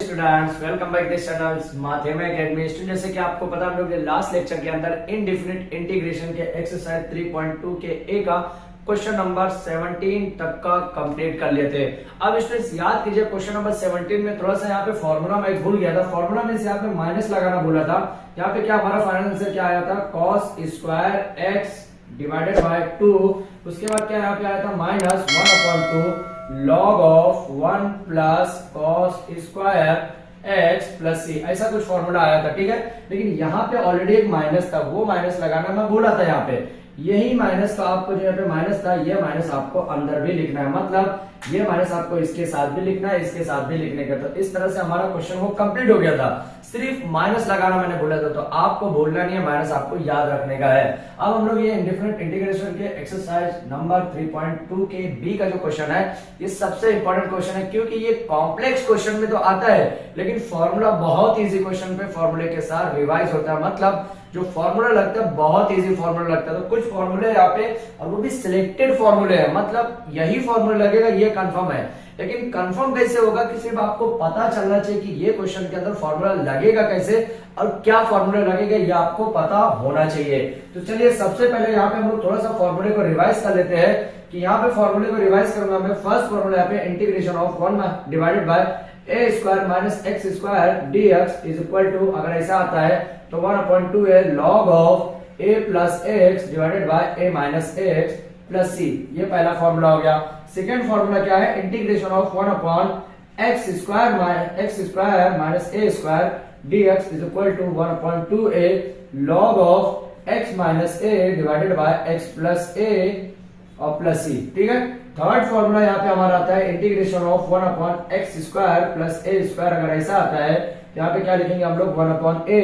Students, welcome back this channel माध्यम academy. जैसे कि आपको पता, हम लोग लास्ट लेक्चर के अंदर इनडिफिनिट इंटीग्रेशन के एक्सरसाइज 3.2 के ए का क्वेश्चन नंबर 17 तक का कंप्लीट कर लिए थे। अब स्टूडेंट्स याद कीजिए, क्वेश्चन नंबर 17 में थोड़ा सा यहाँ पे फॉर्मूला मैं भूल गया था। फॉर्मूला में से यहाँ पे माइनस लगाना भूला था। यहाँ पे क्या हमारा फाइनल आंसर क्या आया था, cos square x divided by 2। उसके बाद क्या यहाँ पे आया था, minus 1/2 log of 1 plus cos square x plus C, ऐसा कुछ फॉर्मूला आया था। ठीक है, लेकिन यहाँ पे ऑलरेडी एक माइनस था, वो माइनस लगाना मैं भूला था। यहाँ पे यही माइनस का आपको जो यहाँ पे माइनस था, ये माइनस आपको अंदर भी लिखना है, मतलब ये माइनस आपको इसके साथ भी लिखना है, इसके साथ भी लिखने का। तो इस तरह से हमारा क्वेश्चन वो कंप्लीट हो गया था। सिर्फ माइनस लगाना मैंने बोला था, तो आपको बोलना नहीं है, माइनस आपको याद रखने का है। अब हम लोग ये इंडिफिनिट इंटीग्रेशन के एक्सरसाइज नंबर 3.2 के बी का जो क्वेश्चन है, ये सबसे इंपॉर्टेंट क्वेश्चन है, क्योंकि ये कॉम्प्लेक्स क्वेश्चन में तो आता है, लेकिन फॉर्मूला बहुत इजी क्वेश्चन पे फॉर्मूले के साथ रिवाइज होता है। मतलब जो फॉर्मूला लगता है बहुत इजी फॉर्मूला लगता है। तो कुछ फॉर्मूले यहाँ पे, और वो भी सिलेक्टेड फॉर्मूले हैं, मतलब यही फॉर्मूला लगेगा, ये कंफर्म है। लेकिन कंफर्म कैसे होगा कि सिर्फ आपको पता चलना चाहिए कि ये क्वेश्चन के अंदर फॉर्मूला लगेगा कैसे और क्या फॉर्मूला लगेगा, ये आपको पता होना चाहिए। तो चलिए सबसे पहले यहाँ पे हम लोग थोड़ा सा फॉर्मूले को रिवाइज कर लेते हैं। कि यहाँ पे फॉर्मूले को रिवाइज करूंगा मैं। फर्स्ट फॉर्मूला यहाँ पे integration of 1 divided by a square minus x square dx is equal to, अगर ऐसा आता है तो 1/2 है log of a plus x divided by a minus x plus C. ये पहला फॉर्मूला हो गया। सेकेंड फॉर्मूला क्या है, integration of 1/x square minus a square dx is equal to 1/2a log of x minus a divided by x plus a और plus C. ठीक है, third formula यहाँ पे हमारा आता है integration of 1/x square plus a square. अगर ऐसा आता है यहाँ पे क्या लिखेंगे हम लोग, 1/a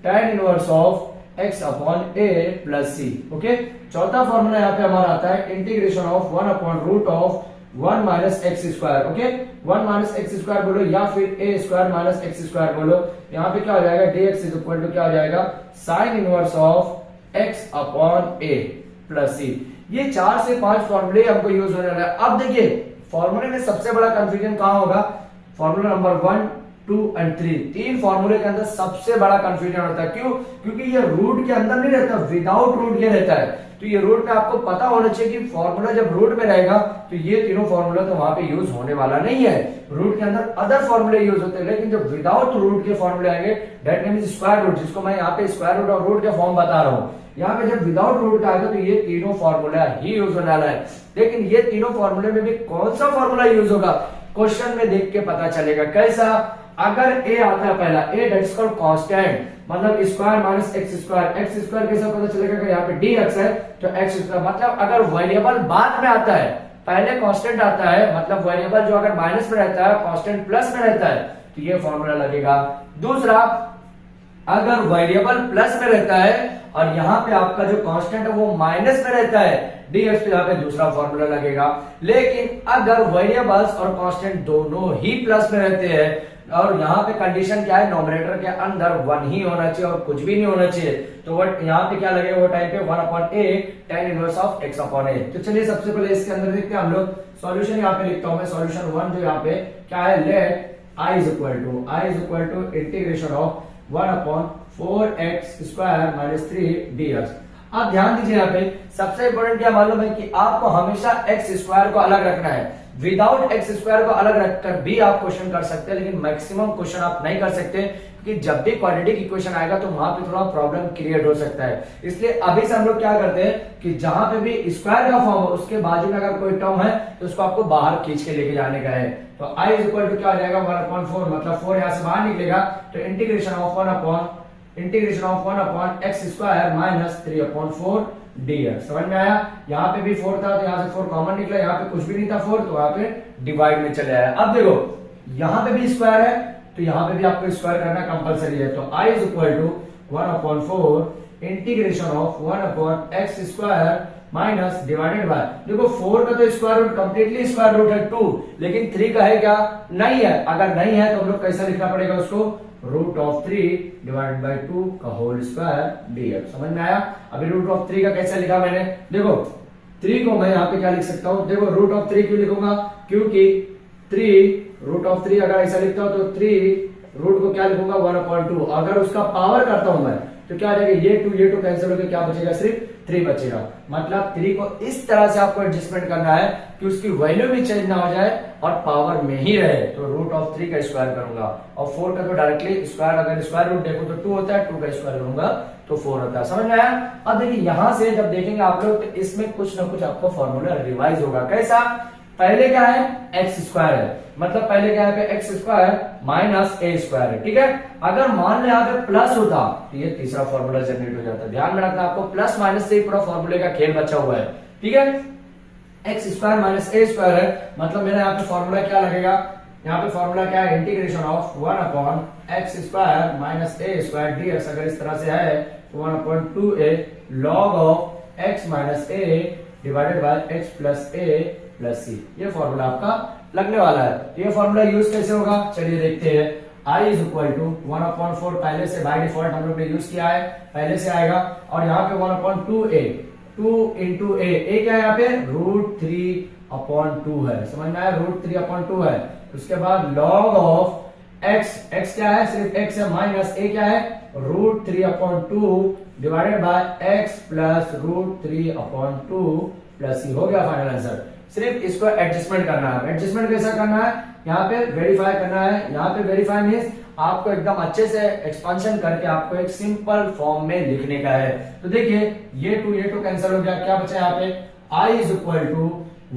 tan inverse of x upon a plus C. Okay, चौथा फॉर्मूला यहाँ पे हमारा आता है इंटीग्रेशन ऑफ 1/रूट of 1 minus x square. Okay, 1 minus x square बोलो या फिर a square minus x square बोलो। यहाँ पे क्या हो जाएगा, dx इज इक्वल टू क्या हो जाएगा, sine inverse of x upon a plus C. ये 4 से 5 फॉर्मूले हमको यूज होने वाला है। अब देखिए फॉर्मूले में सबसे बड़ा कंफ्यूजन कहां होगा, फॉर्मूला नंबर 1, 2 एंड 3, तीन फॉर्मूले के अंदर सबसे बड़ा कंफ्यूजन होता है। क्यों? क्योंकि ये रूट के अंदर नहीं रहता, विदाउट रूट ये रहता है। तो ये रूट में आपको पता होना चाहिए कि फॉर्मूला जब रूट में रहेगा तो ये तीनों फॉर्मूला तो वहां पे यूज होने वाला नहीं है। रूट के अंदर अदर फॉर्मूले यूज होते हैं, लेकिन जब विदाउट रूट के फॉर्मूले आएंगे, दैट मींस स्क्वायर रूट, जिसको मैं यहाँ पे स्क्वायर रूट और रूट के फॉर्म बता रहा हूँ, यहाँ पे जब विदाउट रूट का आएगा तो ये तीनों फॉर्मूला ही यूज होने वाला है। लेकिन ये तीनों फॉर्मूले में भी कौन सा फॉर्मूला यूज होगा, क्वेश्चन में देख के पता चलेगा। कैसा, अगर a आता है पहला, a दैट्स कॉल्ड कांस्टेंट, मतलब स्क्वायर माइनस एक्स स्क्वायर कैसे पता चलेगा कि यहाँ पे dx है तो x स्क्वायर, मतलब अगर वेरिएबल बाद में आता है, पहले कांस्टेंट आता है, मतलब वेरिएबल जो अगर माइनस में रहता है कांस्टेंट प्लस में रहता है तो ये फॉर्मूला लगेगा। दूसरा, अगर वेरिएबल प्लस में रहता है और यहाँ पे आपका जो कांस्टेंट है वो माइनस में रहता है dx, तो यहाँ पे दूसरा फॉर्मूला लगेगा। लेकिन अगर वेरिएबल्स और कांस्टेंट दोनों ही प्लस में रहते हैं और यहाँ पे कंडीशन क्या है, नॉमिनेटर के अंदर 1 ही होना चाहिए और कुछ भी नहीं होना चाहिए, तो वो यहाँ पे क्या लगेगा, वो टाइम पे 1/a tan inverse of x upon a। तो चलिए सबसे पहले इसके अंदर देखते हैं हम लोग। सॉल्यूशन यहाँ पे लिखता हूं मैं, सॉल्यूशन 1 जो यहाँ पे क्या है, let i is equal to integration of 1/4x square minus 3 dx। आप ध्यान दीजिए, यहाँ पे सबसे इंपॉर्टेंट क्या मालूम है कि आपको हमेशा x स्क्वायर को अलग रखना है। विदाउट एक्स स्क्वायर को अलग रखकर भी आप क्वेश्चन कर सकते हैं, लेकिन मैक्सिमम क्वेश्चन आप नहीं कर सकते, क्योंकि जब भी क्वाड्रेटिक इक्वेशन आएगा तो वहां पे थोड़ा प्रॉब्लम क्रिएट हो सकता है। इसलिए अभी से हम लोग क्या करते हैं कि जहां पे भी स्क्वायर का फॉर्म हो उसके बाजू में अगर कोई टर्म है तो उसको आपको बाहर खींच के लेके जाने का है। तो i इज इक्वल टू क्या हो जाएगा, 1/4, मतलब 4 यहां से बाहर निकलेगा, तो integration of 1/x square minus 3/4 dx। समझ में आया? यहाँ पे भी 4 था तो यहाँ से 4 कॉमन निकला, यहाँ पे कुछ भी नहीं था 4, तो यहाँ पे डिवाइड में चले आया। अब देखो यहाँ पे भी स्क्वायर है तो यहाँ पे भी आपको स्क्वायर करना कंपलसरी है। तो i is equal to 1/4 integration of 1/x square minus divided by, देखो 4 का तो square root completely square root है 2, लेकिन 3 का है क्या, नहीं है। अगर नहीं है तो हम लोग कैसा लिखना पड़ेगा उसको, रूट ऑफ 3 डिवाइडेड बाय 2 का होल स्क्वायर dx। समझ में आया? अभी रूट ऑफ 3 का कैसे लिखा मैंने, देखो 3 को मैं यहाँ पे क्या लिख सकता हूँ, देखो रूट ऑफ 3 क्यों लिखूंगा, क्योंकि 3 रूट ऑफ 3 अगर ऐसा लिखता हूं तो 3 रूट को क्या लिखूंगा 1/2। अगर उसका पावर करता हूं मैं तो क्या आ जाएगा, ये 2 कैंसिल होकर क्या बचेगा, सिर्फ 3 बचेगा। मतलब 3 को इस तरह से आपको एडजस्टमेंट करना है कि उसकी वैल्यू भी चेंज ना हो जाए और पावर में ही रहे। तो रूट ऑफ 3 का स्क्वायर करूंगा और 4 का तो डायरेक्टली स्क्वायर, अगर स्क्वायर रूट देखो तो 2 होता है, 2 का स्क्वायर करूंगा तो 4 होता है। समझ में आया? अब देखिए यहां से जब देखेंगे आप लोग तो इसमें कुछ ना कुछ आपको फॉर्मूला रिवाइज होगा। कैसा? पहले क्या है, एक्स स्क्वायर है, मतलब पहले क्या है, एक्स स्क्वायर माइनस ए स्क्वायर है। ठीक है, अगर मान ले यहाँ पे प्लस होता तो ये तीसरा फॉर्मूला जनरेट हो जाता। ध्यान में रखना, आपको प्लस माइनस से पूरा फॉर्मूले का खेल बचा हुआ है। ठीक है, एक्स स्क्वायर माइनस ए स्क्वायर है, मतलब मेरा यहाँ पे फॉर्मूला क्या लगेगा, यहाँ पे फॉर्मूला क्या है, integration of 1/x square minus A square dx। अगर इस तरह से है तो 1/2a log of x minus a divided by x plus a plus C. ये फॉर्मूला आपका लगने वाला है। ये फॉर्मूला यूज कैसे होगा, चलिए देखते हैं। I इज इक्वल टू 1/4 पहले से बाय डिफॉल्ट हम लोग ने यूज किया है, पहले से आएगा। और यहाँ पे 1/2a, 2 इंटू ए क्या है यहाँ पे, √3/2 है। समझ में आया, √3/2 है। उसके बाद log ऑफ x क्या है, सिर्फ x है, माइनस ए क्या है, √3/2 divided by x plus √3/2 plus C. हो गया फाइनल आंसर। सिर्फ इसको एडजस्टमेंट करना है। एडजस्टमेंट कैसा करना है, यहाँ पे वेरीफाई करना है। यहाँ पे वेरीफाई मींस आपको एकदम अच्छे से एक्सपांशन करके आपको एक सिंपल फॉर्म में लिखने का है। तो देखिए ये 2 कैंसिल हो गया, क्या बचा यहाँ पे, I इज इक्वल टू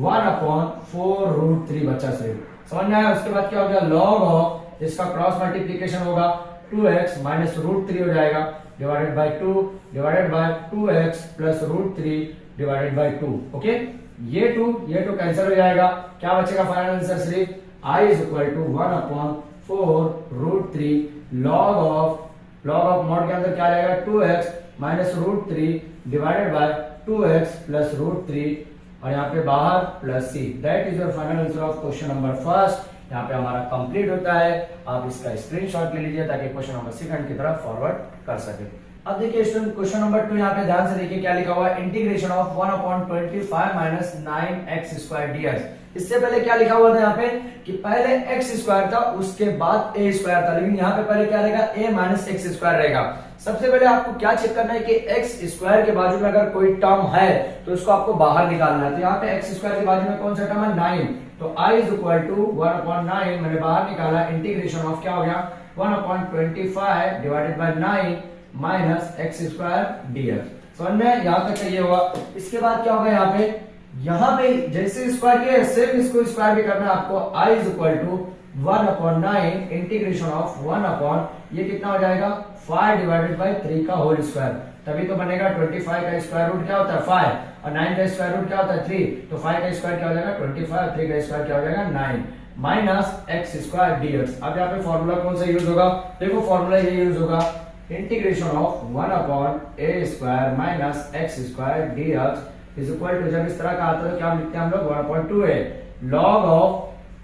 1/4 √3 बचा सिर्फ। समझ में आया? उसके बाद क्या हो गया, लॉग ऑफ इसका क्रॉस मल्टीप्लीकेशन होगा, 2x माइनस √3 हो जाएगा divided by 2 divided by 2x plus √3 divided by 2। Okay, ये 2 कैंसिल हो जाएगा, क्या बचेगा फाइनल आंसर, सिर्फ I is equal to 1/4 √3 log of mod के अंदर क्या आएगा, 2x minus √3 divided by 2x plus √3 और यहाँ पे बाहर plus C. That is your final answer of question number first. यहाँ पे हमारा कंप्लीट होता है। आप इसका स्क्रीनशॉट ले लीजिए ताकि क्वेश्चन नंबर सेकंड की तरफ फॉरवर्ड कर सके। अब देखिए स्टूडेंट क्वेश्चन नंबर 2 यहाँ पे ध्यान से देखिए क्या लिखा हुआ है, integration of 1/25 minus 9x square dx। इससे पहले क्या लिखा हुआ था यहाँ पे कि पहले x स्क्वायर था उसके बाद a स्क्वायर था, लेकिन यहाँ पे पहले क्या रहेगा, a माइनस x स्क्वायर रहेगा। सबसे पहले आपको क्या चेक करना है कि x स्क्वायर के बाजू में अगर कोई टर्म है तो उसको आपको बाहर निकालना है। तो यहाँ पे x स्क्वायर के बाजू में कौन सा टर्म है, 9। तो I इज इक्वल टू 1/9 मैंने बाहर निकाला, इंटीग्रेशन ऑफ क्या हो गया, 1/25 divided by 9 minus x square dx। समझ में यहाँ तक चाहिए होगा। इसके बाद क्या होगा, यहाँ पे जैसे स्क्वायर किया सेम इसको स्क्वायर भी करना है आपको। I is equal to 1/9 integration of 1 ये कितना हो जाएगा, 5 डिवाइडेड बाय 3 का होल स्क्वायर। तभी तो बनेगा 25 का स्क्वायर रूट क्या होता है, 5 और 9 का स्क्वायर रूट क्या होता है, 3। तो 5 का स्क्वायर क्या हो जाएगा 25 और 3 का स्क्वायर क्या हो जाएगा 9 माइनस x स्क्वायर dx। अब यहाँ पे फॉर्मूला कौन सा यूज होगा, देखो फॉर्मूला ये यूज होगा, integration of 1/a square minus x square dx is equal to, जब इस तरह का आता है तो क्या लिखते हैं हम लोग, 1/2a log of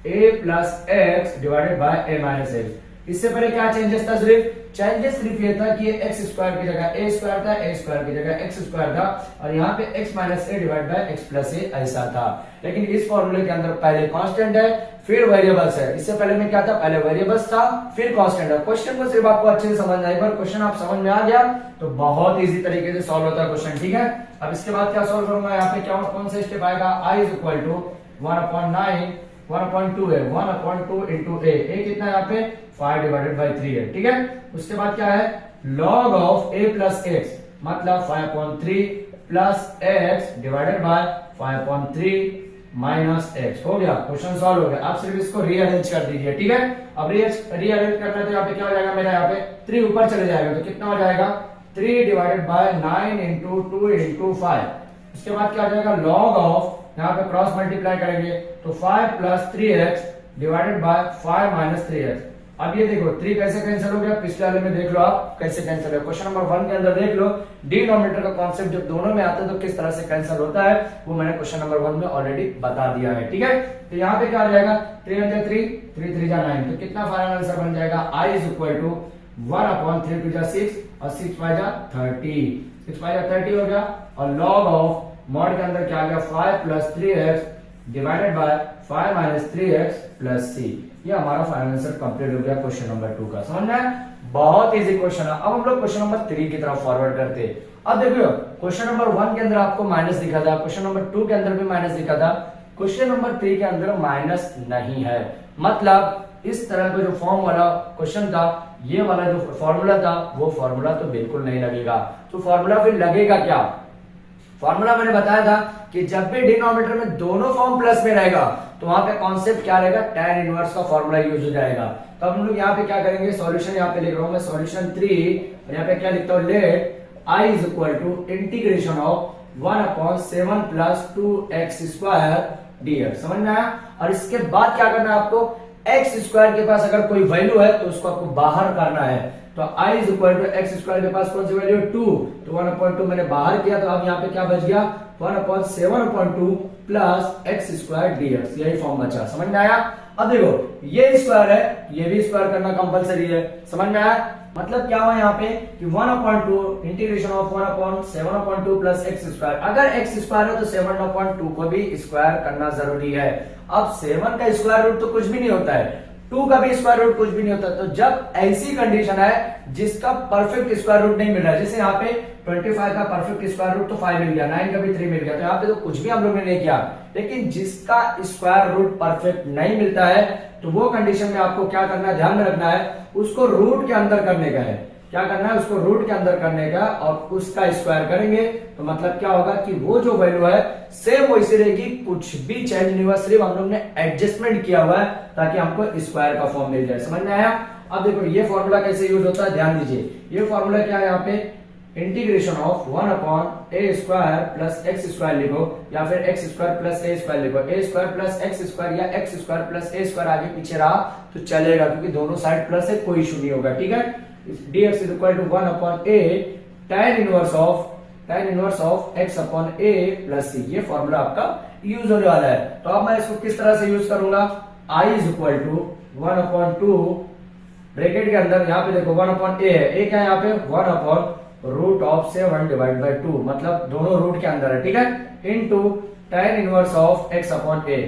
a plus x divided by a minus x। इससे पहले क्या चेंजेस था, सिर्फ ये था कि ये x स्क्वायर की जगह a स्क्वायर था, a स्क्वायर की जगह x स्क्वायर था और यहाँ पे x minus a divide by x plus a ऐसा था। लेकिन इस फॉर्मूले के अंदर पहले कांस्टेंट है फिर वेरिएबल्स है। इससे पहले में क्या था, पहले वेरिएबल्स था फिर कांस्टेंट है। क्वेश्चन को सिर्फ आपको अच्छे से समझना है। एक बार क्वेश्चन आप समझ में आ गया तो बहुत इजी तरीके से सॉल्व होता है क्वेश्चन। ठीक है, अब इसके बाद क्या सॉल्व करूंगा, यहाँ पे क्या कौन सा स्टेप आएगा, I इज इक्वल टू 1/9 1/2 है, 1/2 इंटू a कितना है यहाँ पे 5 डिवाइडेड बाई 3 है। ठीक है, उसके बाद क्या है, log of a plus x मतलब 5/3 plus x divided bye 5/3 minus x। हो गया, क्वेश्चन सॉल्व हो गया। आप सिर्फ इसको रीअरेंज कर दीजिए। ठीक है, अब रीअरेंज करना है तो यहाँ पे क्या हो जाएगा, मेरा यहाँ पे 3 ऊपर चले जाएगा तो कितना हो जाएगा 3 डिवाइडेड बाय 9 इंटू 2 इंटू 5। उसके बाद क्या हो जाएगा, log ऑफ यहाँ पे क्रॉस मल्टीप्लाई करेंगे तो 5 plus 3x divided by 5 minus 3x। अब ये देखो 3 कैसे कैंसिल हो गया, पिछले वाले में देख लो आप कैसे कैंसिल है। क्वेश्चन नंबर 1 के अंदर देख लो, डिनोमिनेटर का कॉन्सेप्ट जब दोनों में आता है तो किस तरह से कैंसिल होता है वो मैंने क्वेश्चन नंबर 1 में ऑलरेडी बता दिया है। ठीक है, तो यहाँ पे क्या हो जाएगा 3 3 3 3 जा 9 तो कितना फाइनल आंसर बन जाएगा, I इज इक्वल टू 1/3 2 जा 6 और 6 5 जा 30, 6 5 जा 30 हो गया। और log ऑफ मॉड के अंदर क्या आ गया 5 plus 3x divided by 5 minus 3x plus c। ये हमारा फाइनल आंसर कंप्लीट हो गया क्वेश्चन नंबर 2 का। समझ में आया? बहुत इजी क्वेश्चन है। अब हम लोग क्वेश्चन नंबर 3 की तरफ फॉरवर्ड करते हैं। अब देखियो क्वेश्चन नंबर 1 के अंदर आपको माइनस दिखा था, क्वेश्चन नंबर 2 के अंदर भी माइनस दिखा था, क्वेश्चन नंबर 3 के अंदर माइनस नहीं है। मतलब इस तरह का जो फॉर्म वाला क्वेश्चन था, ये वाला जो फॉर्मूला था, वो फॉर्मूला तो बिल्कुल नहीं लगेगा। तो फॉर्मूला फिर लगेगा क्या? फॉर्मूला मैंने बताया था कि जब भी डिनोमिनेटर में दोनों फॉर्म प्लस में रहेगा तो वहां पे कॉन्सेप्ट क्या रहेगा, tan इनवर्स का फॉर्मूला यूज हो जाएगा। तो हम लोग यहाँ पे क्या करेंगे, सॉल्यूशन यहाँ पे लिख रहा हूं मैं सॉल्यूशन 3, और यहाँ पे क्या लिखता हूँ, let I is equal to integration of 1/7 plus 2x square dx। समझ में आया? और इसके बाद क्या करना है आपको, x स्क्वायर के पास अगर कोई वैल्यू है तो उसको आपको बाहर करना है। तो I is equal to X square के पास कौन सी वैल्यू है, 2, तो 1/2 मैंने बाहर किया, तो अब यहाँ पे क्या बच गया, 1/7/2 प्लस एक्स स्क्वायर dx, यही फॉर्म बचा। समझ में आया? अब देखो ये स्क्वायर है, ये भी स्क्वायर करना कंपलसरी है। समझ में आया? मतलब क्या हुआ यहाँ पे कि 1/2 integration of 1/7/2 plus x square. अगर एक्स स्क्वायर है तो 7/2 को भी स्क्वायर करना जरूरी है। अब 7 का स्क्वायर रूट तो कुछ भी नहीं होता है, 2 का भी स्क्वायर रूट कुछ भी नहीं होता। तो जब ऐसी कंडीशन है जिसका परफेक्ट स्क्वायर रूट नहीं मिल रहा है, जैसे यहाँ पे 25 का परफेक्ट स्क्वायर रूट तो 5 मिल गया, 9 का भी 3 मिल गया, तो यहाँ पे तो कुछ भी हम लोग ने नहीं किया। लेकिन जिसका स्क्वायर रूट परफेक्ट नहीं मिलता है तो वो कंडीशन में आपको क्या करना है, ध्यान में रखना है, उसको रूट के अंदर करने का है। क्या करना है, उसको रूट के अंदर करने का और उसका स्क्वायर करेंगे तो मतलब क्या होगा कि वो जो वैल्यू है सेम वैसी रहेगी, कुछ भी चेंज नहीं हुआ, सिर्फ हम लोग ने एडजस्टमेंट किया हुआ है ताकि हमको स्क्वायर का फॉर्म मिल जाए। समझ में आया? अब देखो ये फॉर्मूला कैसे यूज होता है, ध्यान दीजिए। ये फॉर्मूला क्या है, यहाँ पे integration of 1/a square plus x square लिखो, या फिर x square plus A square लिखो। ए स्क्वायर प्लस एक्स स्क्वायर या x square plus A square आगे पीछे रहा तो चलेगा, क्योंकि दोनों साइड प्लस है, कोई इशू नहीं होगा। ठीक है? dx is equal to 1/a tan inverse of x upon a plus c। ये फॉर्मूला आपका यूज होने वाला है। तो अब मैं इसको किस तरह से यूज करूंगा, I is equal to 1/2 bracket के अंदर, यहाँ पे देखो 1/a है, a क्या है यहाँ पे, 1/√7 डिवाइड बाई 2, मतलब दोनों रूट के अंदर है। ठीक है? Into tan inverse of x upon a,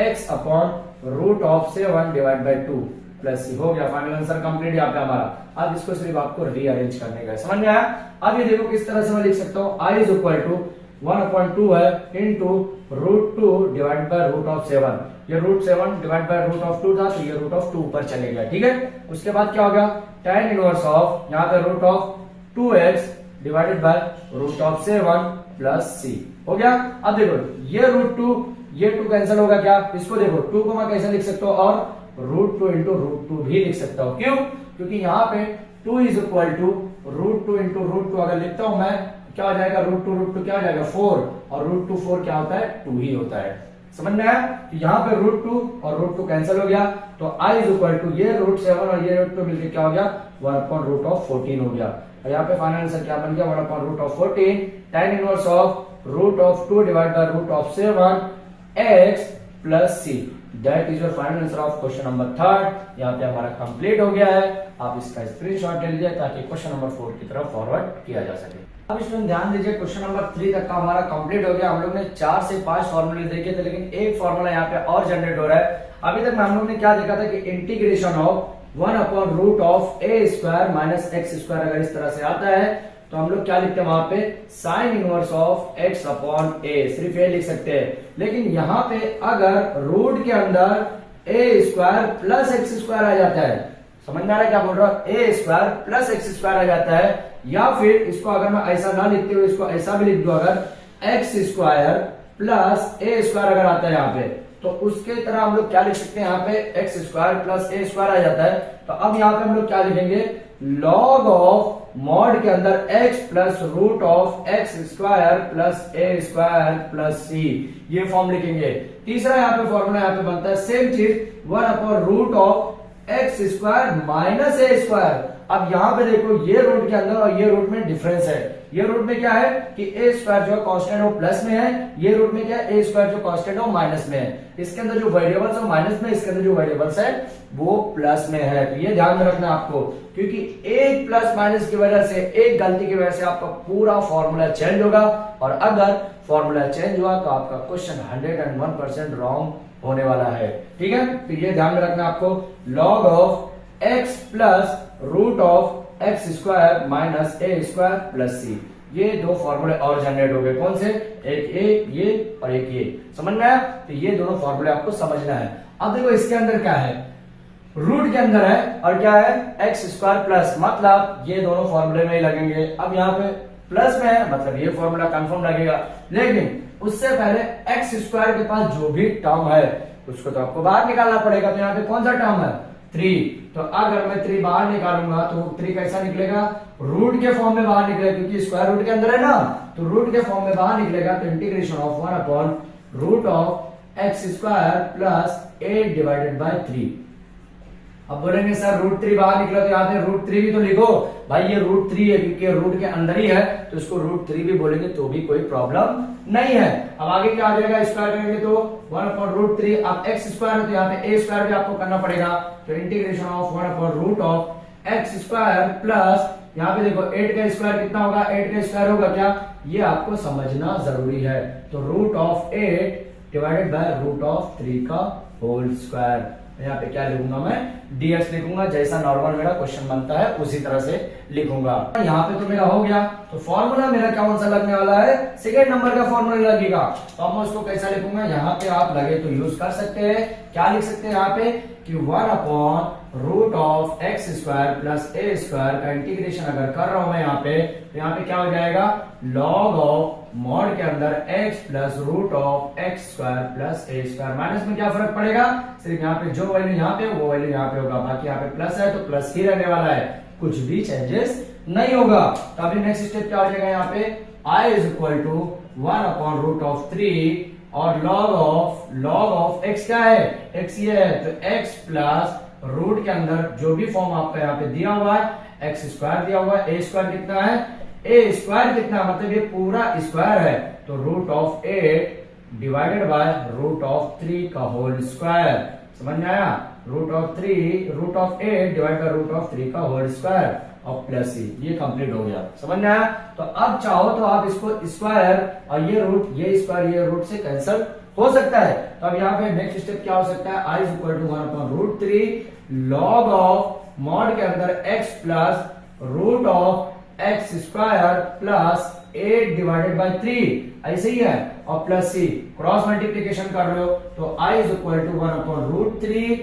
x अपॉन √7 डिवाइड बाई 2 प्लस सी। हो गया फाइनल आंसर कंप्लीट यहाँ पे हमारा। अब इसको सिर्फ आपको रीअरेंज करने का है। समझ में आया? अब ये देखो किस तरह से मैं लिख सकता हूँ, I इज इक्वल टू 1/2 है इनटू √2 डिवाइड बाय √7। ये √7 डिवाइड बाय √2 था, तो ये √2 ऊपर चले गया। ठीक है? उसके बाद क्या होगा, tan इनवर्स ऑफ यहाँ पे √2x divided by √7 plus C. हो गया? अब देखो ये √2, ये 2 कैंसिल होगा क्या, इसको देखो 2 को मैं कैसे लिख सकता हूँ, और √2 इंटू √2 भी लिख सकता हूँ। क्यों? क्योंकि यहाँ पे 2 इज इक्वल टू √2 इंटू √2 अगर लिखता हूं मैं, क्या हो जाएगा, √2 क्या हो जाएगा, 4, और √2 4 क्या होता है, 2 ही होता है। समझ में आया? तो यहाँ पे √2 और √2 कैंसिल हो गया, तो I इज इक्वल टू ये √7 और ये √2 मिलकर क्या हो गया, 1/√14 हो गया। और यहाँ पे फाइनल आंसर क्या बन गया, 1/√14 tan inverse of √2 divide by √7 x plus c। That is your final answer of question number 3। यहाँ पे हमारा कंप्लीट हो गया है। आप इसका स्क्रीनशॉट ले लीजिए ताकि क्वेश्चन नंबर 4 की तरफ फॉरवर्ड किया जा सके। अब इसमें ध्यान दीजिए, क्वेश्चन नंबर 3 तक का हमारा कंप्लीट हो गया। हम लोग ने 4 से 5 फॉर्मूले देखे थे, लेकिन एक फॉर्मूला यहाँ पे और जनरेट हो रहा है। अभी तक हम लोग ने क्या देखा था कि integration of 1/√a square minus x square अगर इस तरह से आता है तो हम लोग क्या लिखते हैं वहां पे, sign inverse of x upon a, सिर्फ ये लिख सकते हैं। लेकिन यहाँ पे अगर रूट के अंदर a square plus x square आ जाता है, समझ में आ रहा है क्या बोल रहा हूं, a square plus x square आ जाता है, या फिर इसको अगर मैं ऐसा ना लिखते हुए इसको ऐसा भी लिख दूं, अगर x square plus a square अगर आता है यहाँ पे, तो उसके तरह हम लोग क्या लिख सकते हैं, यहाँ पे x square plus a square आ जाता है। तो अब यहाँ पे हम लोग क्या लिखेंगे, लॉग ऑफ मॉड के अंदर x plus root of x square plus a square plus c, ये फॉर्म लिखेंगे। तीसरा यहाँ पे फॉर्मूला यहाँ पे बनता है सेम चीज, 1/रूट of x square minus a square. अब यहाँ पे देखो ये रूट के अंदर और ये रूट में डिफरेंस है। ये रूट में क्या है कि a स्क्वायर जो कांस्टेंट वो प्लस में है, ये रूट में क्या है, a स्क्वायर जो कांस्टेंट है वो माइनस में है। इसके अंदर जो वेरिएबल्स है माइनस में, इसके अंदर जो वेरिएबल्स है वो प्लस में है। तो ये ध्यान में रखना आपको, क्योंकि एक प्लस माइनस की वजह से, एक गलती की वजह से आपका पूरा फॉर्मूला चेंज होगा, और अगर फॉर्मूला चेंज हुआ तो आपका क्वेश्चन 101% रॉन्ग होने वाला है। ठीक है, तो ये ध्यान में रखना आपको, log of x plus root of x square minus A square plus C, ये दो फॉर्मूले और जनरेट हो गए। कौन से? एक ये और एक ये, समझ में आया? तो ये दोनों फॉर्मूले आपको समझना है। अब देखो इसके अंदर क्या है, रूट के अंदर है और क्या है, एक्स स्क्वायर प्लस, मतलब ये दोनों फॉर्मूले में ही लगेंगे। अब यहाँ पे प्लस में है, मतलब ये फॉर्मूला कंफर्म लगेगा, लेकिन उससे पहले एक्स स्क्वायर के पास जो भी टर्म है उसको तो आपको बाहर निकालना पड़ेगा। तो यहाँ पे कौन सा टर्म है? 3। तो अगर मैं 3 बाहर निकालूंगा तो 3 कैसा निकलेगा? रूट के फॉर्म में बाहर निकलेगा, क्योंकि स्क्वायर रूट के अंदर है ना, तो रूट के फॉर्म में बाहर निकलेगा। तो integration of 1 upon root of x square plus 8 divided by 3। अब बोलेंगे सर रूट 3 बाहर निकला, तो यहाँ पे रूट 3 भी तो लिखो। भाई ये रूट 3 है क्योंकि रूट के अंदर ही है, तो इसको रूट 3 भी बोलेंगे तो भी कोई प्रॉब्लम नहीं है। अब आगे क्या आ जाएगा, स्क्वायर करेंगे तो 1 अपॉन रूट 3। अब एक्स स्क्वायर है तो यहाँ पे ए स्क्वायर भी आपको करना पड़ेगा, तो integration of 1 upon root of x square plus, यहाँ पे देखो 8 का स्क्वायर कितना होगा, 8 का स्क्वायर होगा क्या, ये आपको समझना जरूरी है। तो root of 8 divided by root of 3 का होल स्क्वायर। यहाँ पे क्या लिखूंगा मैं, dx लिखूंगा, जैसा नॉर्मल मेरा क्वेश्चन बनता है उसी तरह से लिखूंगा। यहाँ पे तो मेरा हो गया, तो फॉर्मूला मेरा कौन सा लगने वाला है, सेकेंड नंबर का फॉर्मूला लगेगा। तो अब मैं उसको कैसा लिखूंगा, यहाँ पे आप लगे तो यूज कर सकते हैं। क्या लिख सकते हैं यहाँ पे कि 1 upon root of x square plus A square का इंटीग्रेशन अगर कर रहा हूं मैं यहाँ पे, तो यहाँ पे क्या हो जाएगा, लॉग ऑफ मॉड के अंदर x plus root of x square plus A square. Minus में क्या फर्क पड़ेगा, सिर्फ यहाँ पे जो वैल्यू यहाँ पे वो वैल्यू यहाँ पे होगा, बाकी यहाँ पे प्लस है तो प्लस ही रहने वाला है, कुछ भी चेंजेस नहीं होगा। तो अभी नेक्स्ट स्टेप क्या हो जाएगा, यहाँ पे i is equal to 1 upon root of 3 और log ऑफ x क्या है, x ये है, तो x प्लस रूट के अंदर जो भी फॉर्म आपका यहाँ पे दिया हुआ है, एक्स स्क्वायर दिया हुआ है, ए स्क्वायर कितना है, ए स्क्वायर कितना, मतलब ये पूरा स्क्वायर है, तो root of 8 divided by root of 3 का होल स्क्वायर। समझ में आया, root of 8 divide by root of 3 का होल स्क्वायर और प्लस सी, ये कंप्लीट हो गया। समझ में आया। तो अब चाहो तो आप इसको स्क्वायर और ये स्क्वायर ये रूट से कैंसिल हो सकता है। तो अब यहाँ पे नेक्स्ट स्टेप क्या हो सकता है, i is equal to 1 upon root 3 log of mod के अंदर x plus root of x square plus 8 divided by 3, ऐसे ही है, और प्लस सी, क्रॉस मल्टीप्लीकेशन कर रहे हो तो i is equal to 1 upon root 3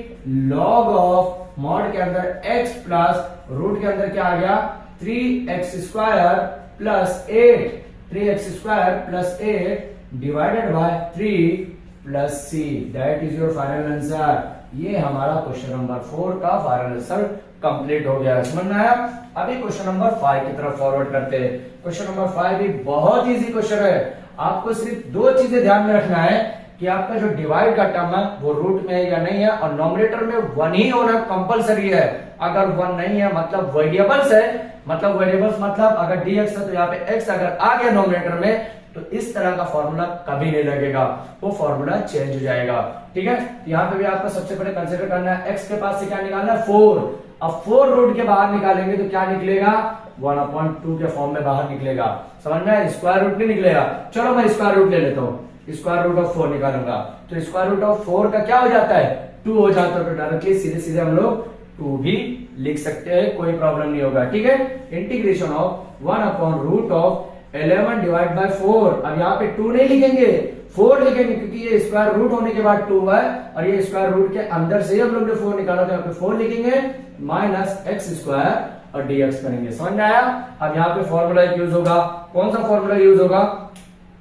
log of mod के अंदर x प्लस रूट के अंदर क्या आ गया, 3x square plus 8, 3x square plus 8 divided by 3 plus C, that is your final answer. ये हमारा क्वेश्चन नंबर 4 का फाइनल आंसर कंप्लीट हो गया। समझ में आया। अभी क्वेश्चन नंबर 5 की तरफ फॉरवर्ड करते हैं। क्वेश्चन नंबर 5 भी बहुत इजी क्वेश्चन है। आपको सिर्फ दो चीजें ध्यान में रखना है कि आपका जो डिवाइड का टर्म है वो रूट में है या नहीं है, और नॉमिनेटर में 1 ही होना कंपलसरी है। अगर 1 नहीं है मतलब वेरिएबल्स है, मतलब अगर dx है तो यहाँ पे x अगर आ गया नॉमिनेटर में तो इस तरह का फॉर्मूला कभी नहीं लगेगा, वो फॉर्मूला चेंज हो जाएगा। ठीक है, यहाँ पे भी आपको सबसे पहले कंसीडर करना है x के पास से क्या निकालना है, 4। अब 4 रूट के बाहर निकालेंगे तो क्या निकलेगा, 1/2 के फॉर्म में बाहर निकलेगा। समझ में, स्क्वायर रूट नहीं निकलेगा। चलो मैं स्क्वायर रूट ले लेता हूँ, स्क्वायर रूट ऑफ 4 निकालूंगा तो स्क्वायर रूट ऑफ 4 का क्या हो जाता है, 2 हो जाता है। तो डायरेक्टली सीधे सीधे हम लोग 2 भी लिख सकते हैं, कोई प्रॉब्लम नहीं होगा। ठीक है, integration of 1 upon root of 11 divide by 4। अब यहाँ पे 2 नहीं लिखेंगे, 4 लिखेंगे, क्योंकि ये स्क्वायर रूट होने के बाद 2 है और ये स्क्वायर रूट के अंदर से हम लोग ने 4 निकाला, तो यहाँ पे 4 लिखेंगे माइनस एक्स स्क्वायर और dx करेंगे। समझ में आया। अब यहाँ पे फॉर्मूला यूज होगा, कौन सा फॉर्मूला यूज होगा,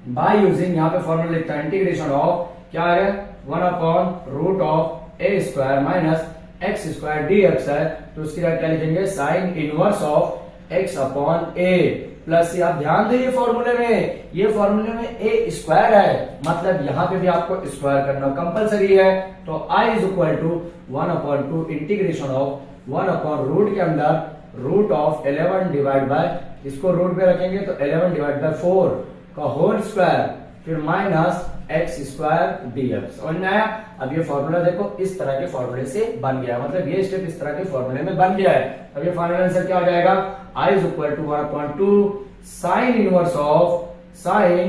बाय यूजिंग, यहाँ पे फॉर्मूला लिखता है इंटीग्रेशन ऑफ क्या है, 1 upon root of A square minus x square dx है, तो उसकी जगह क्या लिखेंगे, sine inverse of x upon A plus, आप ध्यान दीजिए फॉर्मूले में, ये फॉर्मूले में ए स्क्वायर है, मतलब यहाँ पे भी आपको स्क्वायर करना कंपलसरी है। तो i is equal to 1/2 integration of 1 upon root के अंदर रूट ऑफ 11 डिवाइड बाय, इसको रूट पे रखेंगे तो 11 डिवाइड बाय 4 का होल स्क्वायर, फिर माइनस एक्स स्क्वायर dx। समझ में आया। अब ये फॉर्मूला देखो इस तरह के फॉर्मूले से बन गया, मतलब ये स्टेप इस तरह के फॉर्मूले में बन गया है। अब ये फाइनल आंसर क्या हो जाएगा, i is equal to 1/2 sine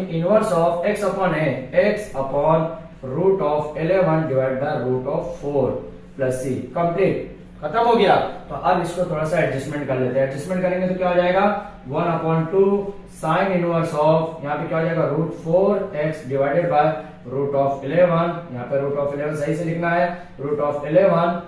inverse of x upon A, x upon root of 11 divide by root of 4 plus C. Complete, खत्म हो गया। तो अब इसको थोड़ा सा एडजस्टमेंट कर लेते हैं। एडजस्टमेंट करेंगे तो क्या हो जाएगा 1/2 साइन इनवर्स ऑफ, यहाँ पे क्या हो जाएगा root 4x divided by root of 11, यहाँ पे रूट ऑफ 11 सही से लिखना है, root of 11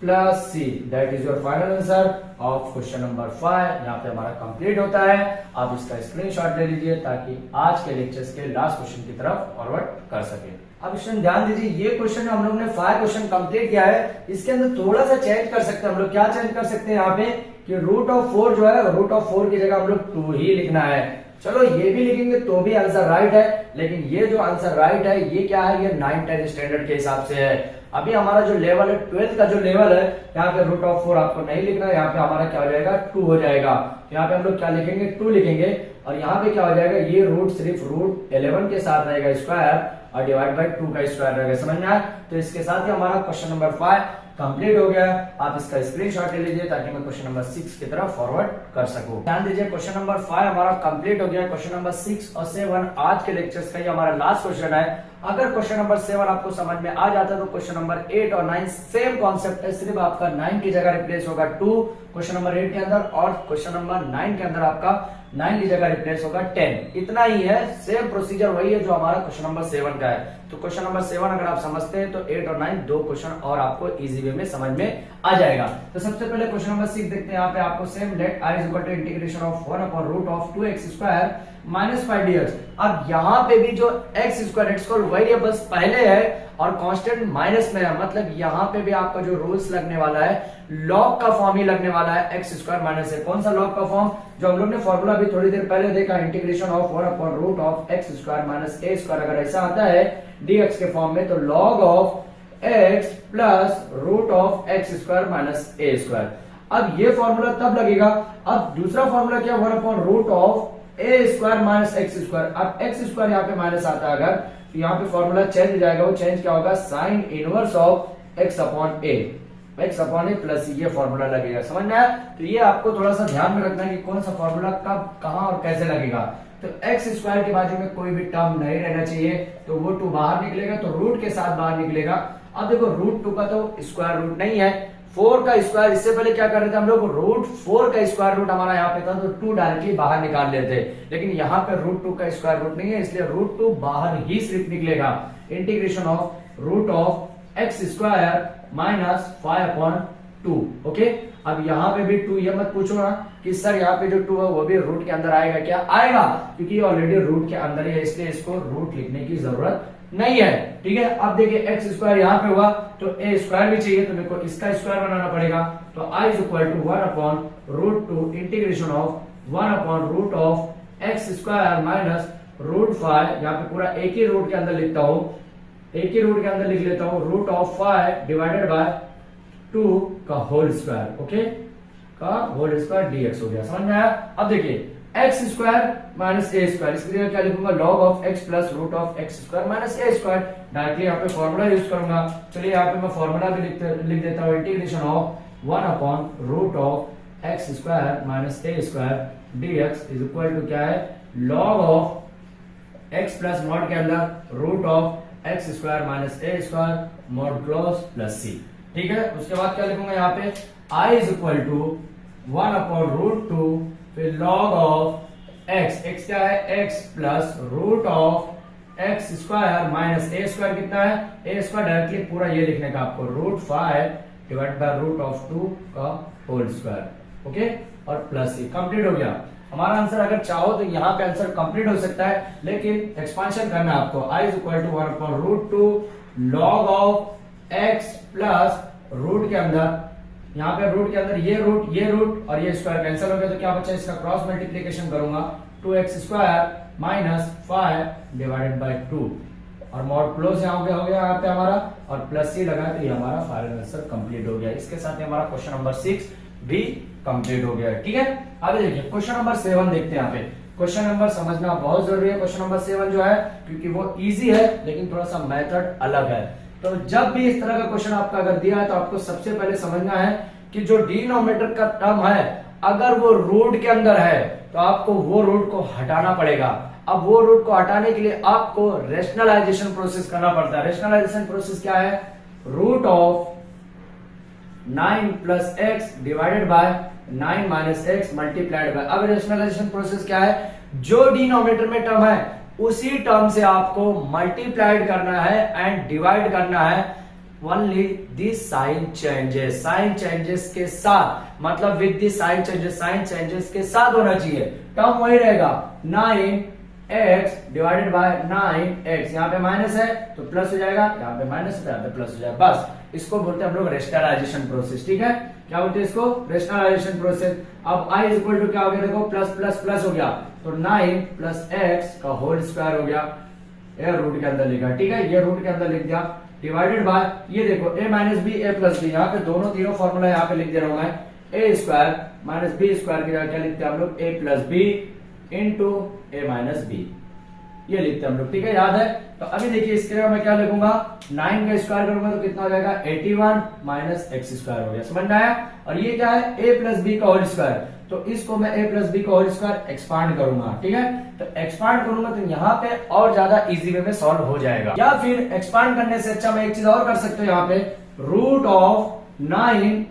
plus C. That is your final answer of question number 5। यहाँ पे हमारा कंप्लीट होता है। आप इसका स्क्रीनशॉट ले लीजिए ताकि आज के लेक्चर्स के लास्ट क्वेश्चन की तरफ फॉरवर्ड कर सके। अब स्टूडेंट ध्यान दीजिए, ये क्वेश्चन हम लोग ने 5 क्वेश्चन कंप्लीट किया है। इसके अंदर थोड़ा सा चेंज कर सकते हैं हम लोग। क्या चेंज कर सकते हैं यहाँ पे कि रूट ऑफ 4 जो है, रूट ऑफ 4 की जगह हम लोग 2 ही लिखना है। चलो ये भी लिखेंगे तो भी आंसर राइट है, लेकिन ये जो आंसर राइट है ये क्या है, ये 9-10 स्टैंडर्ड के हिसाब से है। अभी हमारा जो लेवल है 12th का जो लेवल है, यहाँ पे रूट ऑफ 4 आपको नहीं लिखना है, यहाँ पे हमारा क्या हो जाएगा 2 हो जाएगा। यहाँ पे हम लोग क्या लिखेंगे 2 लिखेंगे, और यहाँ पे क्या हो जाएगा ये रूट सिर्फ रूट 11 के साथ रहेगा स्क्वायर और डिवाइड बाय 2 का स्क्वायर रहेगा। समझ में आया? तो इसके साथ ही हमारा क्वेश्चन नंबर 5 कंप्लीट हो गया। आप इसका स्क्रीनशॉट ले लीजिए ताकि मैं क्वेश्चन नंबर 6 की तरफ फॉरवर्ड कर सकूं। ध्यान दीजिए क्वेश्चन नंबर 5 हमारा कंप्लीट हो गया। क्वेश्चन नंबर 6 और 7 आज के लेक्चर्स का ये हमारा लास्ट क्वेश्चन है। अगर क्वेश्चन नंबर 7 आपको समझ में आ जाता है तो क्वेश्चन नंबर 8 और 9 सेम कॉन्सेप्ट है, सिर्फ आपका 9 की जगह रिप्लेस होगा 2 क्वेश्चन नंबर 8 के अंदर, और क्वेश्चन नंबर 9 के अंदर आपका 9 की जगह रिप्लेस होगा 10। इतना ही है, सेम प्रोसीजर वही है जो हमारा क्वेश्चन नंबर 7 का है। तो क्वेश्चन नंबर 7 अगर आप समझते हैं तो 8 और 9 दो क्वेश्चन और आपको इजी वे में समझ में आ जाएगा। तो सबसे पहले क्वेश्चन नंबर 6 देखते हैं। यहाँ पे आपको same let i is equal to integration of 1/√2x square minus 5 dx। अब यहाँ पे भी जो x square it's called variables पहले है और कांस्टेंट माइनस में है, मतलब यहाँ पे भी आपका जो रूल्स लगने वाला है लॉग का फॉर्म ही लगने वाला है एक्स स्क्वायर माइनस है। कौन सा लॉग का फॉर्म? जो हम लोग ने फॉर्मूला भी थोड़ी देर पहले देखा, integration of 1/√x square minus a square. अगर ऐसा आता है dx के फॉर्म में तो log of x plus root of x square minus a square. अब ये फॉर्मूला तब लगेगा। अब दूसरा फॉर्मूला क्या, 1/रूट of a square minus x square. अब एक्स स्क्वायर यहाँ पे माइनस आता है अगर, तो यहाँ पे फॉर्मूला चेंज हो जाएगा। वो चेंज क्या होगा, sign inverse of x upon A plus ये फॉर्मूला लगेगा। समझ में आया? तो ये आपको थोड़ा सा ध्यान में रखना है कि कौन सा फॉर्मूला कब कहां और कैसे लगेगा। तो एक्स स्क्वायर के बाजू में कोई भी टर्म नहीं रहना चाहिए, तो वो 2 बाहर निकलेगा, तो रूट के साथ बाहर निकलेगा। अब देखो रूट 2 का तो स्क्वायर रूट नहीं है, 4 का स्क्वायर। इससे पहले क्या कर रहे थे हम लोग, रूट 4 का स्क्वायर रूट हमारा यहाँ पे था तो 2 डाल के बाहर निकाल लेते, लेकिन यहाँ पे रूट 2 का स्क्वायर रूट नहीं है, इसलिए रूट 2 बाहर ही सिर्फ निकलेगा। Integration of root of x square minus 5/2। Okay, अब यहाँ पे भी 2, ये मत पूछो ना कि सर यहाँ पे जो 2 है वो भी रूट के अंदर आएगा क्या, आएगा, क्योंकि ऑलरेडी रूट के अंदर ही है, इसलिए इसको रूट लिखने की जरूरत नहीं है। ठीक है, अब देखिए एक्स स्क्वायर यहाँ पे हुआ तो ए स्क्वायर भी चाहिए, तो मेरे को इसका स्क्वायर बनाना पड़ेगा। तो i इज इक्वल टू 1/√2 इंटीग्रेशन ऑफ 1/रूट of x square minus root 5। यहाँ पे पूरा एक ही रूट के अंदर लिखता हूँ, एक ही रूट के अंदर लिख लेता हूँ, रूट ऑफ 5 डिवाइडेड बाय 2 का होल स्क्वायर। ओके, का होल स्क्वायर dx हो गया। समझ में आया? अब देखिए एक्स स्क्वायर माइनस ए स्क्वायर, इसके लिए क्या लिखूंगा, log of x plus root of x square minus A square. Directly यहाँ पे फॉर्मूला यूज करूंगा। चलिए यहाँ पे मैं फॉर्मूला भी लिख देता हूँ, इंटीग्रेशन ऑफ 1/रूट of x square minus A square dx is equal to क्या है, log of x plus mod के अंदर root of x square minus A square mod close plus C. ठीक है, उसके बाद क्या लिखूंगा यहाँ पे, i इज इक्वल टू 1/√2 फिर लॉग ऑफ x क्या है, x plus root of x square minus A square कितना है, ए स्क्वायर डायरेक्टली पूरा ये लिखने का आपको, root 5 divide by root of 2 का होल स्क्वायर। ओके, और प्लस सी। कंप्लीट हो गया हमारा आंसर। अगर चाहो तो यहाँ पे आंसर कंप्लीट हो सकता है, लेकिन एक्सपांशन करना है आपको। i is equal to 1/√2 log of x plus root के अंदर, यहाँ पे रूट के अंदर ये रूट और ये स्क्वायर कैंसिल हो गया, तो क्या बचा, इसका क्रॉस मल्टीप्लीकेशन करूंगा, 2x square minus 5 divided by 2 और मॉड क्लोज यहाँ हो गया यहाँ पे हमारा, और प्लस सी लगा तो ये हमारा फाइनल आंसर कंप्लीट हो गया। इसके साथ ही हमारा क्वेश्चन नंबर 6 भी कंप्लीट हो गया। ठीक है, आगे देखिए क्वेश्चन नंबर 7 देखते हैं। यहाँ पे क्वेश्चन नंबर समझना बहुत जरूरी है। क्वेश्चन नंबर 7 जो है, क्योंकि वो इजी है लेकिन थोड़ा सा मेथड अलग है। तो जब भी इस तरह का क्वेश्चन आपका अगर दिया है तो आपको सबसे पहले समझना है कि जो डिनोमिनेटर का टर्म है अगर वो रूट के अंदर है तो आपको वो रूट को हटाना पड़ेगा। अब वो रूट को हटाने के लिए आपको रेशनलाइजेशन प्रोसेस करना पड़ता है। रेशनलाइजेशन प्रोसेस क्या है? Root of 9 plus x divided by 9 minus X multiplied by. अब रेशनलाइजेशन प्रोसेस क्या है? जो डिनोमिनेटर में टर्म है उसी टर्म से आपको मल्टीप्लाइड करना है एंड डिवाइड करना है only the sign changes. Sign changes के साथ, मतलब with the sign changes, sign changes के साथ होना चाहिए। टर्म वही रहेगा 9x डिवाइडेड बाय 9x। यहाँ पे माइनस है तो प्लस हो जाएगा, यहाँ पे माइनस है तो यहाँ पे प्लस हो जाएगा। बस इसको बोलते हैं हम लोग रेशनलाइजेशन प्रोसेस। ठीक है, क्या बोलते हैं इसको? Rationalisation process. अब i इक्वल टू क्या हो गया? देखो प्लस प्लस प्लस हो गया तो 9 प्लस एक्स का होल स्क्वायर हो गया। ये रूट के अंदर लिखा, ठीक है, ये रूट के अंदर लिख दिया डिवाइडेड बाय, ये देखो a minus B A plus B, यहाँ पे दोनों तीनों फॉर्मूला यहाँ पे लिख दे रहा हूं मैं। ए स्क्वायर माइनस बी स्क्वायर की जगह क्या लिखते हैं हम लोग? ए प्लस बी इंटू ए माइनस बी, ये लिखते हैं हम लोग। ठीक है, याद है? तो अभी देखिए इसके लिए मैं क्या लिखूंगा? 9 का स्क्वायर करूंगा तो कितना हो जाएगा? 81 माइनस एक्स स्क्वायर हो गया। समझ में आया? और ये क्या है? a प्लस बी का होल स्क्वायर, तो इसको मैं a प्लस बी का होल स्क्वायर एक्सपांड करूंगा। ठीक है, तो एक्सपांड करूंगा तो यहाँ पे और ज्यादा इजी वे में सॉल्व हो जाएगा। या फिर एक्सपांड करने से अच्छा मैं एक चीज और कर सकते हो यहाँ पे, रूट ऑफ 9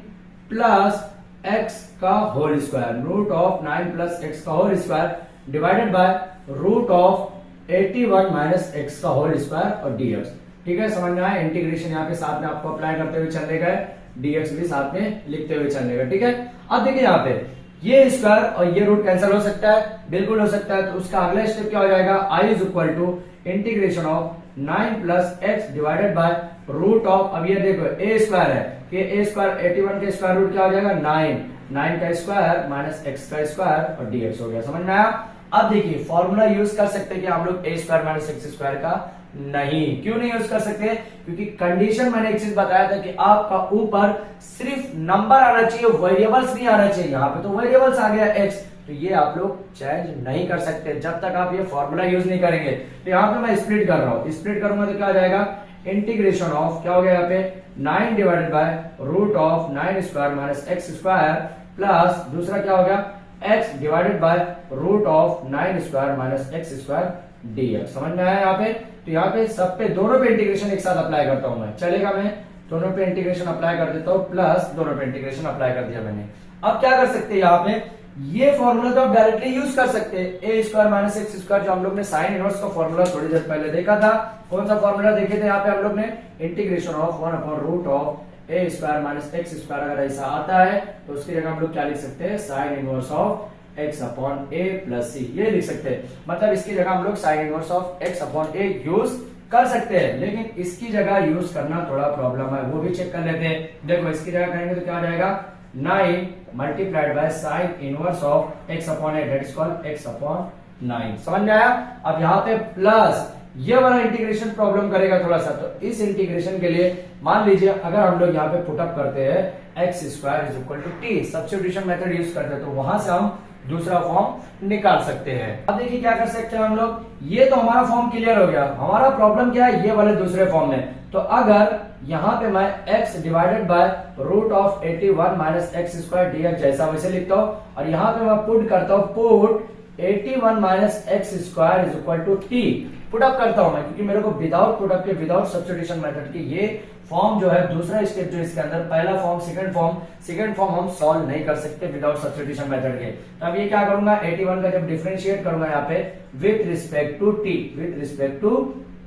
प्लस एक्स का whole square, root of 9 plus x का whole square divided by root of 81 minus x का होल स्क्वायर और dx। ठीक है, समझ में आया? इंटीग्रेशन यहाँ पे साथ में आपको अप्लाई करते हुए चलने गए, dx भी साथ में लिखते हुए चलने गए। ठीक है, अब देखिए यहाँ पे ये स्क्वायर और ये रूट कैंसिल हो सकता है, बिल्कुल हो सकता है। तो उसका अगला स्टेप क्या हो जाएगा? i is equal to integration of 9 plus x divided by root of, अब ये देखो a स्क्वायर है, कि a स्क्वायर 81 का स्क्वायर रूट क्या हो जाएगा? 9 का स्क्वायर माइनस एक्स का स्क्वायर और dx हो गया। समझ में आया? अब देखिए फॉर्मूला यूज कर सकते हैं कि हम लोग a square minus x square का? नहीं। क्यों नहीं यूज कर सकते? क्योंकि कंडीशन मैंने एक चीज बताया था कि आपका ऊपर सिर्फ नंबर आना चाहिए, वेरिएबल्स नहीं आना चाहिए। यहाँ पे तो वेरिएबल्स आ गया x, तो ये आप लोग चेंज नहीं कर सकते जब तक आप ये फॉर्मूला यूज नहीं करेंगे। तो यहाँ पे मैं स्प्लिट कर रहा हूँ, स्प्लिट करूंगा तो क्या आ जाएगा? इंटीग्रेशन ऑफ क्या हो गया यहाँ पे? 9 divided by root of 9 square minus x square plus दूसरा क्या हो गया? x divided by root of 9 square minus x square dx। समझ में आया यहाँ पे? तो यहाँ पे सब पे दोनों पे इंटीग्रेशन एक साथ अप्लाई करता हूं मैं, चलेगा? मैं दोनों पे इंटीग्रेशन अप्लाई कर देता हूँ, प्लस दोनों पे इंटीग्रेशन अप्लाई कर दिया मैंने। अब क्या कर सकते हैं यहाँ पे? ये फॉर्मूला तो आप डायरेक्टली यूज कर सकते हैं, ए स्क्वायर माइनस एक्स स्क्वायर, जो हम लोग ने साइन इनवर्स का फॉर्मूला थोड़ी देर पहले देखा था। कौन सा फॉर्मूला देखे थे यहाँ पे हम लोग ने? Integration of 1 upon root of A square minus x square. अगर ऐसा आता है तो उसकी जगह हम लोग क्या लिख सकते हैं? Sine inverse of x upon A plus C, ये लिख सकते हैं। मतलब इसकी जगह हम लोग sine inverse of x upon a use कर सकते हैं, लेकिन इसकी जगह यूज करना थोड़ा प्रॉब्लम है, वो भी चेक कर लेते हैं। देखो इसकी जगह करेंगे तो क्या हो जाएगा? 9 multiplied by sine inverse of x upon A, that is called x upon 9। समझ में आया? अब यहाँ पे प्लस ये वाला इंटीग्रेशन प्रॉब्लम करेगा थोड़ा सा, तो इस इंटीग्रेशन के लिए मान लीजिए अगर हम लोग यहाँ पे पुटअप करते हैं x square is equal to t, substitution method use करते हैं, तो वहां से हम दूसरा फॉर्म निकाल सकते हैं। अब देखिए क्या कर सकते हैं हम लोग, ये तो हमारा फॉर्म क्लियर हो गया। हमारा प्रॉब्लम क्या है? ये वाले दूसरे फॉर्म में। तो अगर यहाँ पे मैं x divided by root of 81 minus x square dx जैसा वैसे लिखता हूँ, और यहाँ पे मैं पुट करता हूँ put 81 minus x square is equal to t, put up करता हूं मैं, क्योंकि मेरे को विदाउट पुटअप के, विदाउट सब्स्टिट्यूशन मेथड के ये फॉर्म जो है दूसरा स्टेप जो इसके अंदर, पहला फॉर्म सेकंड फॉर्म हम सॉल्व नहीं कर सकते विदाउट सब्स्टिट्यूशन मेथड के। तो अब ये क्या करूंगा? 81 का जब डिफरेंशिएट करूंगा यहाँ पे with respect to t, with respect to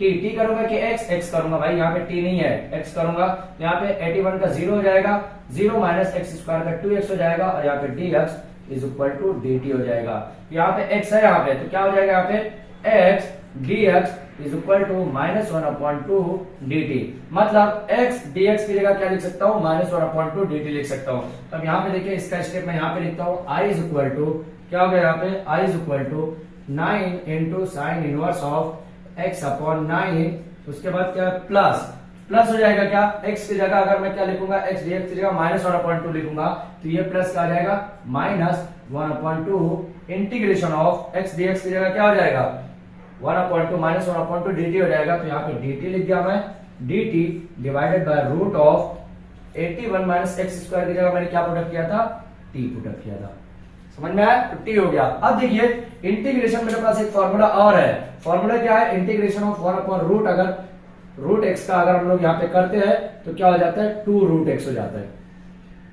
t करूंगा कि x करूंगा, भाई यहाँ पे t नहीं है, x करूंगा। यहाँ पे 81 का 0 हो जाएगा, 0 माइनस एक्स स्क्वायर का 2x हो जाएगा, और यहाँ पे dx is equal to dt हो जाएगा। यहाँ पे x है, यहाँ पे तो क्या हो जाएगा? यहाँ पे x dx is equal to minus 1 upon 2 dt, मतलब x dx की जगह क्या लिख सकता हूँ? माइनस 1 अपॉन 2 dt लिख सकता हूँ। तो अब यहाँ पे देखिए इसका स्टेप मैं यहाँ पे लिखता हूँ, i इज इक्वल टू क्या हो गया? यहाँ पे i is equal to 9 into sine inverse of x upon 9, उसके बाद क्या प्लस हो जाएगा क्या? x की जगह अगर मैं क्या लिखूंगा? x dx की जगह माइनस 1 अपॉन 2 लिखूंगा, तो ये प्लस का आ जाएगा minus 1 upon 2 integration of x dx की जगह क्या हो जाएगा? 1 अपॉन 2 माइनस 1 अपॉन 2 dt हो जाएगा। तो यहाँ पे dt लिख दिया मैं, dt divided by root of 81 minus x square की जगह मैंने क्या पुटअप किया था? t पुटअप किया था। समझ में आया? तो टी हो गया। अब देखिए इंटीग्रेशन मेरे पास एक फॉर्मूला और है। फॉर्मूला क्या है? इंटीग्रेशन ऑफ 1/रूट, अगर रूट एक्स का अगर हम लोग यहाँ पे करते हैं तो क्या हो जाता है? 2√x हो जाता है।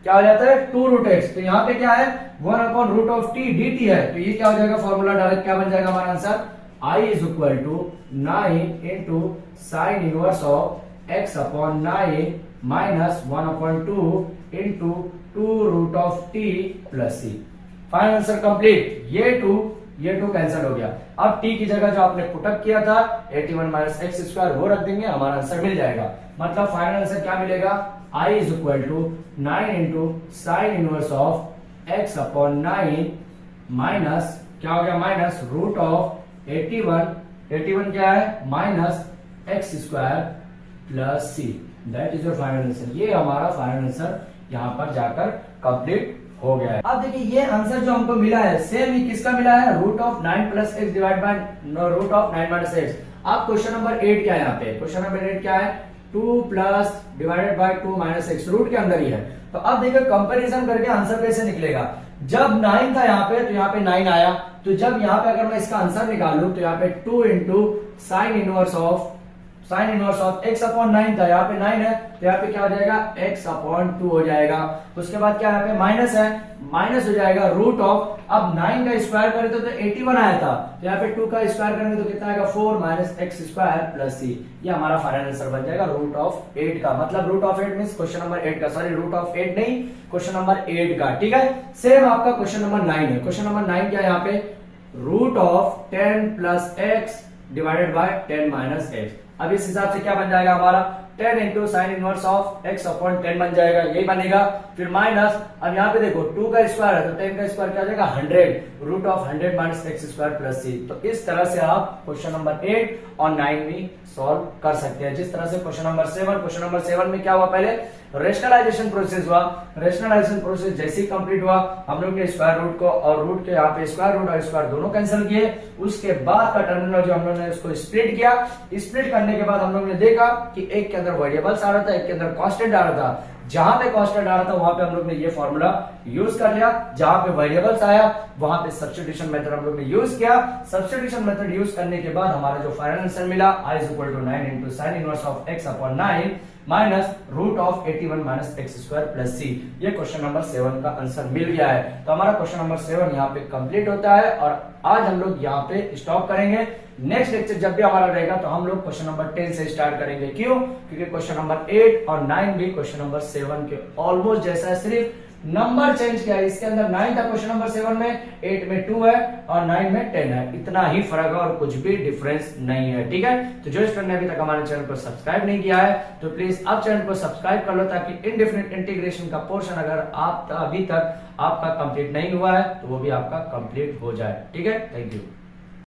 क्या हो जाता है? 2√x। तो यहाँ पे क्या है? 1/√t dt है। तो ये क्या हो जाएगा? फॉर्मूला डायरेक्ट क्या बन जाएगा हमारा answer? I is equal to 9 into sine inverse of x/9 minus 1/2 into 2√t plus c। Final answer complete. ये टू कैंसिल हो गया। अब t की जगह जो आपने पुटअप किया था 81 माइनस एक्स स्क्वायर वो रख देंगे, हमारा आंसर मिल जाएगा। मतलब फाइनल आंसर क्या मिलेगा? I is equal to 9 into sine inverse of x/9 minus क्या हो गया? माइनस रूट ऑफ 81 क्या है? Minus x square plus C. That is your final answer. ये हमारा फाइनल आंसर यहाँ पर जाकर कंप्लीट हो गया है। अब देखिए ये आंसर जो हमको मिला है सेम ही किसका मिला है? Root of 9 plus x divide by root of 9 minus x. अब क्वेश्चन नंबर 8 क्या है यहाँ पे? क्वेश्चन नंबर 8 क्या है? 2 plus divided by 2 minus x, root के अंदर ही है। तो अब देखिए कंपैरिजन करके आंसर कैसे निकलेगा? जब 9 था यहाँ पे तो यहाँ पे 9 आया, तो जब यहाँ पे अगर मैं इसका आंसर निकालूं तो यहाँ पे 2 into sine inverse of x/9 था, यहाँ पे 9 है तो यहाँ पे क्या हो जाएगा? x/2 हो जाएगा। उसके बाद क्या यहाँ पे माइनस है, माइनस हो जाएगा रूट ऑफ, अब 9 का स्क्वायर करें तो 81 आया था, तो यहाँ पे 2 का स्क्वायर करेंगे तो कितना आएगा? 4 minus x square plus C. ये हमारा फाइनल आंसर बन जाएगा रूट ऑफ 8 का। मतलब root of 8 means question number 8 का, सॉरी रूट ऑफ 8 नहीं, क्वेश्चन नंबर 8 का। ठीक है, सेम आपका क्वेश्चन नंबर 9 है। क्वेश्चन नंबर 9 क्या है यहाँ पे? Root of 10 plus x divided by 10 minus x. अब इस हिसाब से क्या बन जाएगा हमारा? 10 into sine inverse of x/10 बन जाएगा, यही बनेगा। फिर माइनस, अब यहाँ पे देखो 2 का स्क्वायर है तो 10 का स्क्वायर क्या हो जाएगा? 100, root of 100 minus x square plus C. तो इस तरह से आप क्वेश्चन नंबर 8 और 9 भी सॉल्व कर सकते हैं। जिस तरह से क्वेश्चन नंबर 7 में क्या हुआ? पहले रेशनलाइजेशन प्रोसेस हुआ। रेशनलाइजेशन प्रोसेस जैसे ही कंप्लीट हुआ हम लोग ने स्क्वायर रूट को और रूट के यहाँ पे स्क्वायर रूट और स्क्वायर दोनों कैंसिल किए। उसके बाद का टर्मिनोलॉजी हम लोग ने उसको स्प्लिट किया। स्प्लिट करने के बाद हम लोग ने देखा कि एक के अंदर वेरिएबल्स आ रहा था, एक के अंदर कांस्टेंट आ रहा था। जहां पे कांस्टेंट आ रहा था वहां पे हम लोग ने ये फॉर्मूला यूज कर लिया। जहां पे वेरिएबल्स आया वहां पे सब्स्टिट्यूशन मेथड हम लोग ने यूज किया। सब्स्टिट्यूशन मेथड यूज करने के बाद हमारा जो फाइनल आंसर मिला I is equal to 9 into sine inverse of x/9 minus root of 81 minus x square plus C. ये क्वेश्चन नंबर 7 का आंसर मिल गया है। तो हमारा क्वेश्चन नंबर 7 यहाँ पे कंप्लीट होता है और आज हम लोग यहाँ पे स्टॉप करेंगे। नेक्स्ट लेक्चर जब भी हमारा रहेगा तो हम लोग क्वेश्चन नंबर 10 से स्टार्ट करेंगे। क्यों? क्योंकि क्वेश्चन नंबर 8 और 9 भी क्वेश्चन नंबर 7 के ऑलमोस्ट जैसा है, सिर्फ नंबर चेंज किया है। इसके अंदर 9 था क्वेश्चन नंबर 7 में, 8 में 2 है और 9 में 10 है। इतना ही फर्क है और कुछ भी डिफरेंस नहीं है। ठीक है, तो जो स्टूडेंट ने अभी तक हमारे चैनल को सब्सक्राइब नहीं किया है तो प्लीज आप चैनल को सब्सक्राइब कर लो, ताकि इनडेफिनिट इंटीग्रेशन का पोर्शन अगर आप अभी तक आपका कंप्लीट नहीं हुआ है तो वो भी आपका कंप्लीट हो जाए। ठीक है, थैंक यू।